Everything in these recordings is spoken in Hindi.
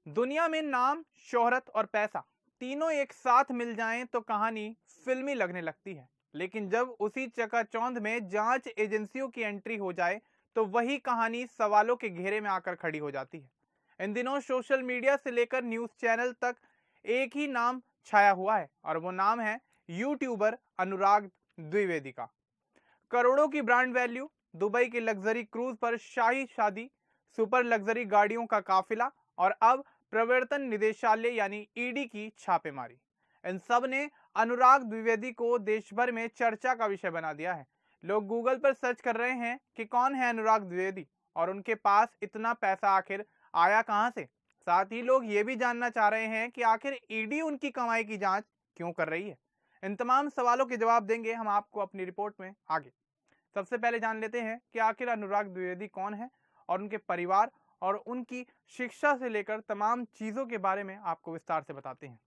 दुनिया में नाम, शोहरत और पैसा तीनों एक साथ मिल जाएं तो कहानी फिल्मी लगने लगती है। लेकिन जब उसी चकाचौंध में जांच एजेंसियों की एंट्री हो जाए तो वही कहानी सवालों के घेरे में आकर खड़ी हो जाती है। इन दिनों सोशल मीडिया से लेकर न्यूज चैनल तक एक ही नाम छाया हुआ है और वो नाम है यूट्यूबर अनुराग द्विवेदी का। करोड़ों की ब्रांड वैल्यू, दुबई के लग्जरी क्रूज पर शाही शादी, सुपर लग्जरी गाड़ियों का काफिला और अब प्रवर्तन निदेशालय यानी ईडी की छापेमारी, इन सब ने अनुराग द्विवेदी को देश भर में चर्चा का विषय बना दिया है। लोग गूगल पर सर्च कर रहे हैं कि कौन है अनुराग द्विवेदी और उनके पास इतना पैसा आखिर आया कहां से। साथ ही लोग ये भी जानना चाह रहे हैं कि आखिर ईडी उनकी कमाई की जांच क्यों कर रही है। इन तमाम सवालों के जवाब देंगे हम आपको अपनी रिपोर्ट में आगे। सबसे पहले जान लेते हैं कि आखिर अनुराग द्विवेदी कौन है और उनके परिवार और उनकी शिक्षा से लेकर तमाम चीजों के बारे में आपको विस्तार से बताते हैं।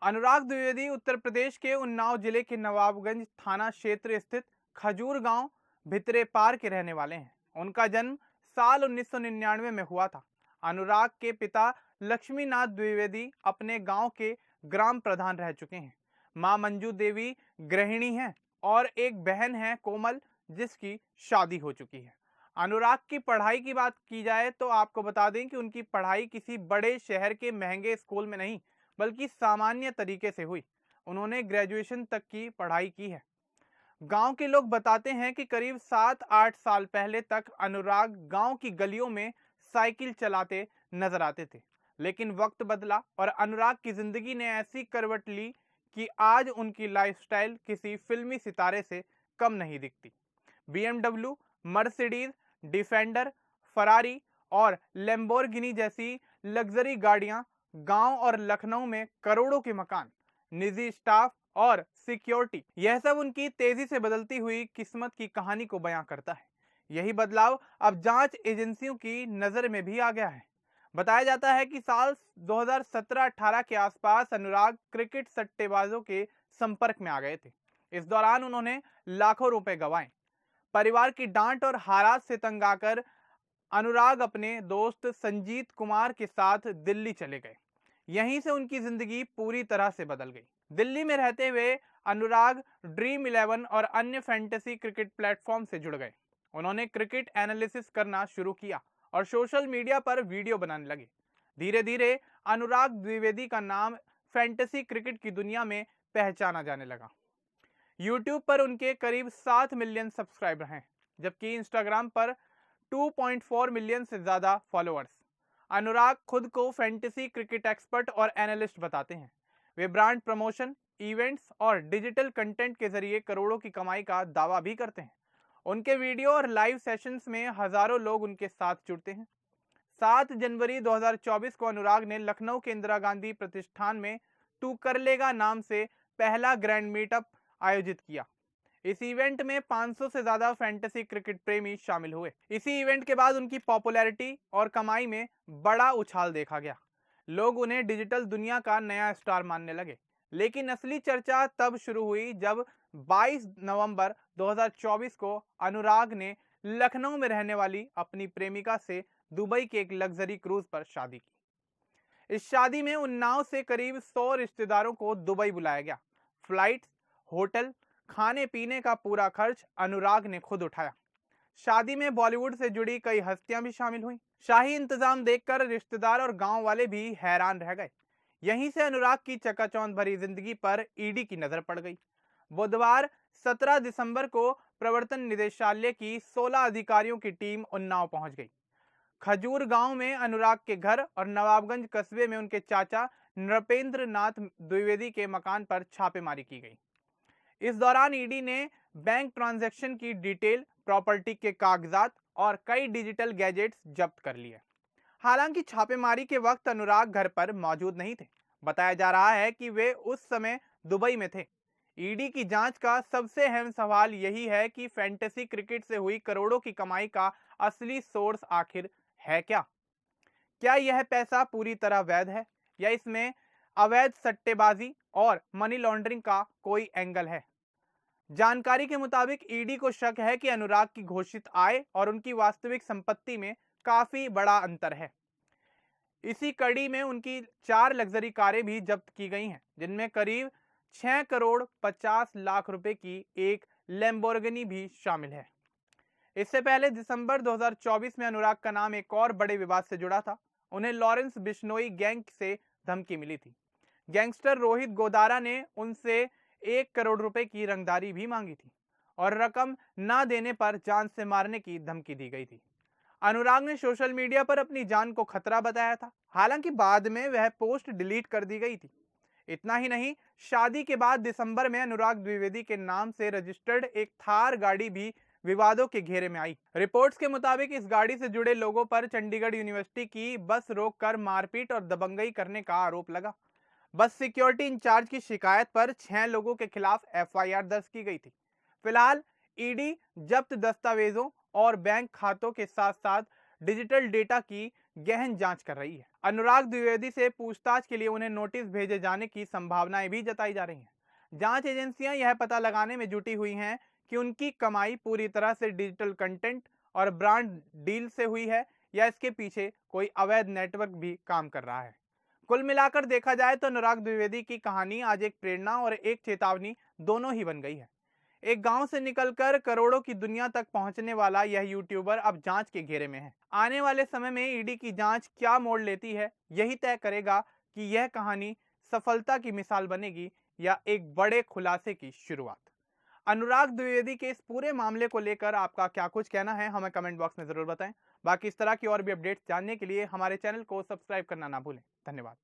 अनुराग द्विवेदी उत्तर प्रदेश के उन्नाव जिले के नवाबगंज थाना क्षेत्र स्थित खजूर गांव भितरे पार के रहने वाले हैं। उनका जन्म साल 1999 में हुआ था। अनुराग के पिता लक्ष्मीनाथ द्विवेदी अपने गांव के ग्राम प्रधान रह चुके हैं। मां मंजू देवी गृहिणी हैं और एक बहन है कोमल, जिसकी शादी हो चुकी है। अनुराग की पढ़ाई की बात की जाए तो आपको बता दें कि उनकी पढ़ाई किसी बड़े शहर के महंगे स्कूल में नहीं बल्कि सामान्य तरीके से हुई। उन्होंने ग्रेजुएशन तक की पढ़ाई की है। गांव के लोग बताते हैं कि करीब 7-8 साल पहले तक अनुराग गांव की गलियों में साइकिल चलाते नजर आते थे। लेकिन वक्त बदला और अनुराग की जिंदगी ने ऐसी करवट ली कि आज उनकी लाइफस्टाइल किसी फिल्मी सितारे से कम नहीं दिखती। BMW, मर्सिडीज, डिफेंडर, फरारी और लैम्बोर्गिनी जैसी लग्जरी गाड़ियां, गांव और लखनऊ में करोड़ों के मकान, निजी स्टाफ और सिक्योरिटी, यह सब उनकी तेजी से बदलती हुई किस्मत की कहानी को बयां करता है। यही बदलाव अब जांच एजेंसियों की नजर में भी आ गया है। बताया जाता है कि साल 2017-18 के आसपास अनुराग क्रिकेट सट्टेबाजों के संपर्क में आ गए थे। इस दौरान उन्होंने लाखों रुपए गंवाए। परिवार की डांट और हालात से तंग आकर अनुराग अपने दोस्त संजीत कुमार के साथ दिल्ली चले गए। यहीं से उनकी जिंदगी पूरी तरह से बदल गई। दिल्ली में रहते हुए अनुराग ड्रीम 11 और अन्य फैंटेसी क्रिकेट प्लेटफॉर्म से जुड़ गए। उन्होंने क्रिकेट एनालिसिस करना शुरू किया और सोशल मीडिया पर वीडियो बनाने लगे। धीरे धीरे अनुराग द्विवेदी का नाम फैंटेसी क्रिकेट की दुनिया में पहचाना जाने लगा। यूट्यूब पर उनके करीब 7 मिलियन सब्सक्राइबर हैं, जबकि इंस्टाग्राम पर 2.4 मिलियन से ज्यादा फॉलोअर्स। अनुराग खुद को फैंटेसी क्रिकेट एक्सपर्ट और एनालिस्ट बताते हैं। वे ब्रांड प्रमोशन, इवेंट्स और डिजिटल कंटेंट के जरिए करोड़ों की कमाई का दावा भी करते हैं। उनके वीडियो और लाइव सेशंस में हजारों लोग उनके साथ जुड़ते हैं। 7 जनवरी 2024 को अनुराग ने लखनऊ के इंदिरा गांधी प्रतिष्ठान में तू कर लेगा नाम से पहला ग्रैंड मीटअप आयोजित किया। इस इवेंट में 500 से ज्यादा फैंटेसी क्रिकेट प्रेमी शामिल हुए। इसी इवेंट के बाद उनकी पॉपुलैरिटी और कमाई में बड़ा उछाल देखा गया। लोग उन्हें डिजिटल दुनिया का नया स्टार मानने लगे। लेकिन असली चर्चा तब शुरू हुई जब 22 नवंबर 2024 को अनुराग ने लखनऊ में रहने वाली अपनी प्रेमिका से दुबई के एक लग्जरी क्रूज पर शादी की। इस शादी में उन्नाव से करीब 100 रिश्तेदारों को दुबई बुलाया गया। फ्लाइट्स, होटल, खाने पीने का पूरा खर्च अनुराग ने खुद उठाया। शादी में बॉलीवुड से जुड़ी कई हस्तियां भी शामिल हुईं। शाही इंतजाम देखकर रिश्तेदार और गांव वाले भी हैरान रह गए। यहीं से अनुराग की चकाचौंध भरी जिंदगी पर ईडी की नजर पड़ गई। बुधवार 17 दिसंबर को प्रवर्तन निदेशालय की 16 अधिकारियों की टीम उन्नाव पहुंच गई। खजूर गांव में अनुराग के घर और नवाबगंज कस्बे में उनके चाचा नृपेंद्र नाथ द्विवेदी के मकान पर छापेमारी की गई। इस दौरान ईडी ने बैंक ट्रांजैक्शन की डिटेल, प्रॉपर्टी के कागजात और कई डिजिटल गैजेट्स जब्त कर लिए। हालांकि छापेमारी के वक्त अनुराग घर पर मौजूद नहीं थे। बताया जा रहा है कि वे उस समय दुबई में थे। ईडी की जांच का सबसे अहम सवाल यही है कि फैंटेसी क्रिकेट से हुई करोड़ों की कमाई का असली सोर्स आखिर है क्या? क्या यह पैसा पूरी तरह वैध है या इसमें अवैध सट्टेबाजी और मनी लॉन्ड्रिंग का कोई एंगल है? जानकारी के मुताबिक ईडी को शक है कि अनुराग की घोषित आय और उनकी वास्तविक संपत्ति में काफी बड़ा अंतर है। इसी कड़ी में उनकी 4 लग्जरी कारें भी जब्त की गई हैं, जिनमें करीब 6 करोड़ 50 लाख रुपए की एक लैम्बोर्गिनी भी शामिल है। इससे पहले दिसंबर 2024 में अनुराग का नाम एक और बड़े विवाद से जुड़ा था। उन्हें लॉरेंस बिश्नोई गैंग से धमकी मिली थी। गैंगस्टर रोहित गोदारा ने उनसे 1 करोड़ रुपए की रंगदारी भी मांगी थी और रकम ना देने पर जान से मारने की धमकी दी गई थी। अनुराग ने सोशल मीडिया पर अपनी जान को खतरा बताया था, हालांकि बाद में वह पोस्ट डिलीट कर दी गई थी। इतना ही नहीं, शादी के बाद दिसंबर में अनुराग द्विवेदी के नाम से रजिस्टर्ड एक थार गाड़ी भी विवादों के घेरे में आई। रिपोर्ट्स के मुताबिक इस गाड़ी से जुड़े लोगों पर चंडीगढ़ यूनिवर्सिटी की बस रोककर मारपीट और दबंगई करने का आरोप लगा। बस सिक्योरिटी इंचार्ज की शिकायत पर 6 लोगों के खिलाफ एफआईआर दर्ज की गई थी। फिलहाल ईडी जब्त दस्तावेजों और बैंक खातों के साथ साथ डिजिटल डेटा की गहन जांच कर रही है। अनुराग द्विवेदी से पूछताछ के लिए उन्हें नोटिस भेजे जाने की संभावनाएं भी जताई जा रही हैं। जांच एजेंसियां यह पता लगाने में जुटी हुई हैं कि उनकी कमाई पूरी तरह से डिजिटल कंटेंट और ब्रांड डील से हुई है या इसके पीछे कोई अवैध नेटवर्क भी काम कर रहा है। कुल मिलाकर देखा जाए तो अनुराग द्विवेदी की कहानी आज एक प्रेरणा और एक चेतावनी दोनों ही बन गई है। एक गांव से निकलकर करोड़ों की दुनिया तक पहुंचने वाला यह यूट्यूबर अब जांच के घेरे में है। आने वाले समय में ईडी की जांच क्या मोड़ लेती है, यही तय करेगा कि यह कहानी सफलता की मिसाल बनेगी या एक बड़े खुलासे की शुरुआत। अनुराग द्विवेदी के इस पूरे मामले को लेकर आपका क्या कुछ कहना है, हमें कमेंट बॉक्स में जरूर बताएं। बाकी इस तरह की और भी अपडेट्स जानने के लिए हमारे चैनल को सब्सक्राइब करना ना भूलें। धन्यवाद।